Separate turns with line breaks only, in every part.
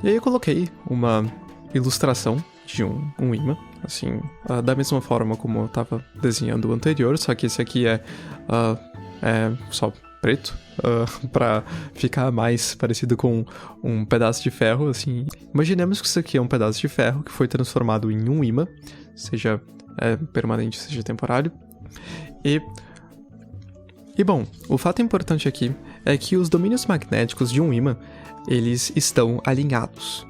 E aí eu coloquei uma ilustração de um imã, assim, da mesma forma como eu estava desenhando o anterior, só que esse aqui é só preto, para ficar mais parecido com um pedaço de ferro, assim. Imaginemos que isso aqui é um pedaço de ferro que foi transformado em um imã, seja permanente, seja temporário. E bom, o fato importante aqui é que os domínios magnéticos de um ímã, eles estão alinhados.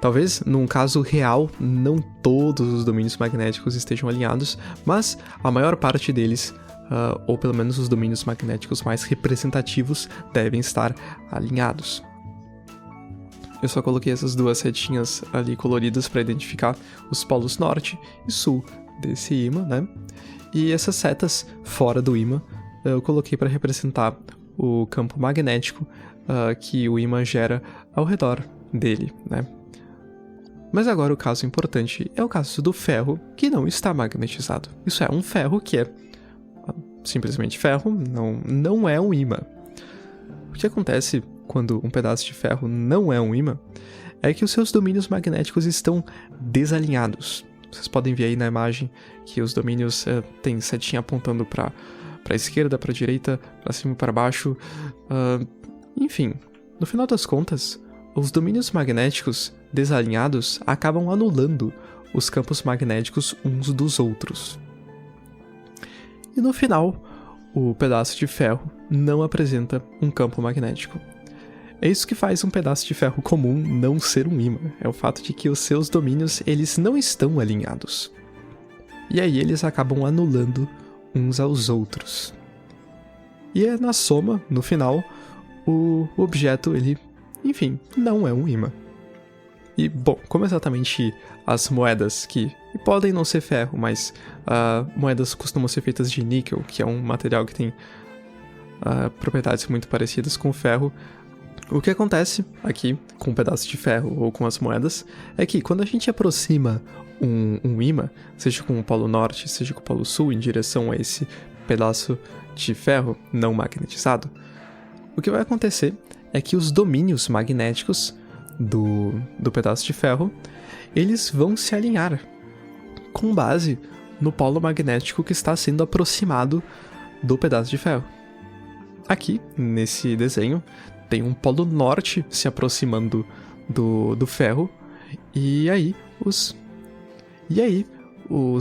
Talvez, num caso real, não todos os domínios magnéticos estejam alinhados, mas a maior parte deles, ou pelo menos os domínios magnéticos mais representativos, devem estar alinhados. Eu só coloquei essas duas setinhas ali coloridas para identificar os polos norte e sul desse ímã, né? E essas setas fora do ímã eu coloquei para representar o campo magnético que o ímã gera ao redor dele, né? Mas agora o caso importante é o caso do ferro que não está magnetizado. Isso é, um ferro que é simplesmente ferro, não é um ímã. O que acontece quando um pedaço de ferro não é um ímã é que os seus domínios magnéticos estão desalinhados. Vocês podem ver aí na imagem que os domínios têm setinha apontando para a esquerda, para a direita, para cima e para baixo. Enfim, no final das contas, os domínios magnéticos desalinhados acabam anulando os campos magnéticos uns dos outros. E no final, o pedaço de ferro não apresenta um campo magnético. É isso que faz um pedaço de ferro comum não ser um ímã. É o fato de que os seus domínios eles não estão alinhados. E aí eles acabam anulando uns aos outros. E é na soma, no final, o objeto, ele, enfim, não é um ímã. E, bom, como exatamente as moedas que podem não ser ferro, mas moedas costumam ser feitas de níquel, que é um material que tem propriedades muito parecidas com o ferro, o que acontece aqui com um pedaço de ferro ou com as moedas é que quando a gente aproxima um ímã, seja com o polo norte, seja com o polo sul, em direção a esse pedaço de ferro não magnetizado, o que vai acontecer é que os domínios magnéticos do pedaço de ferro, eles vão se alinhar com base no polo magnético que está sendo aproximado do pedaço de ferro. Aqui, nesse desenho, tem um polo norte se aproximando do ferro, e aí os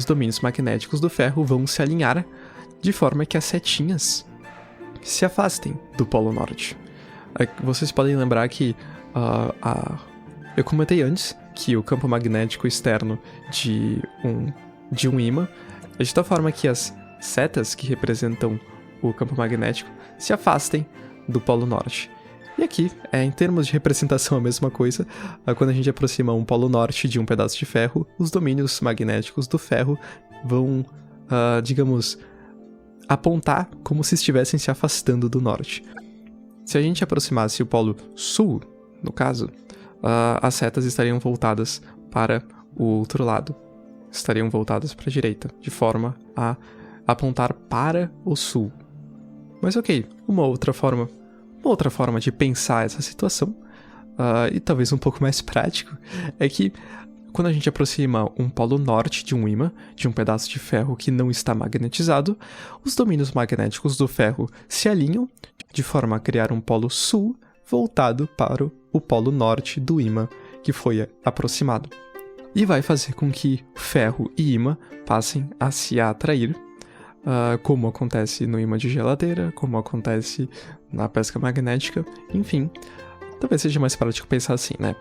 domínios magnéticos do ferro vão se alinhar de forma que as setinhas se afastem do polo norte. Vocês podem lembrar que eu comentei antes que o campo magnético externo de um ímã é de tal forma que as setas que representam o campo magnético se afastem do polo norte. E aqui, em termos de representação, a mesma coisa. Quando a gente aproxima um polo norte de um pedaço de ferro, os domínios magnéticos do ferro vão, digamos, apontar como se estivessem se afastando do norte. Se a gente aproximasse o polo sul, no caso, as setas estariam voltadas para o outro lado. Estariam voltadas para a direita, de forma a apontar para o sul. Mas ok, uma outra forma de pensar essa situação, e talvez um pouco mais prático, é que quando a gente aproxima um polo norte de um ímã, de um pedaço de ferro que não está magnetizado, os domínios magnéticos do ferro se alinham de forma a criar um polo sul voltado para o polo norte do ímã que foi aproximado. E vai fazer com que ferro e ímã passem a se atrair, como acontece no ímã de geladeira, como acontece na pesca magnética, enfim. Talvez seja mais prático pensar assim, né?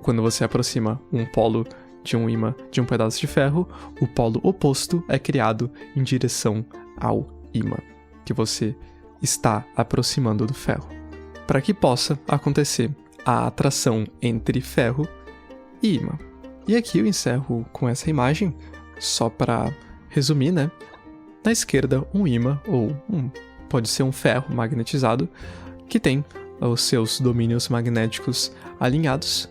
Quando você aproxima um polo de um ímã de um pedaço de ferro, o polo oposto é criado em direção ao ímã que você está aproximando do ferro, para que possa acontecer a atração entre ferro e ímã. E aqui eu encerro com essa imagem, só para resumir, né? Na esquerda, um ímã, ou pode ser um ferro magnetizado, que tem os seus domínios magnéticos alinhados.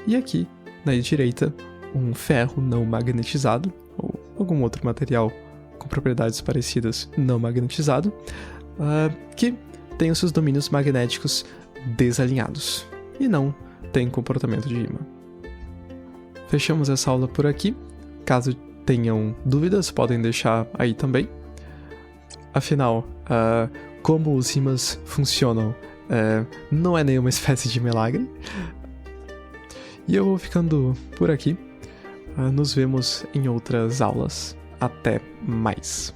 E aqui, na direita, um ferro não magnetizado, ou algum outro material com propriedades parecidas não magnetizado, que tem os seus domínios magnéticos desalinhados. E não têm comportamento de imã. Fechamos essa aula por aqui. Caso tenham dúvidas, podem deixar aí também. Afinal, como os ímãs funcionam não é nenhuma espécie de milagre. E eu vou ficando por aqui. Nos vemos em outras aulas. Até mais.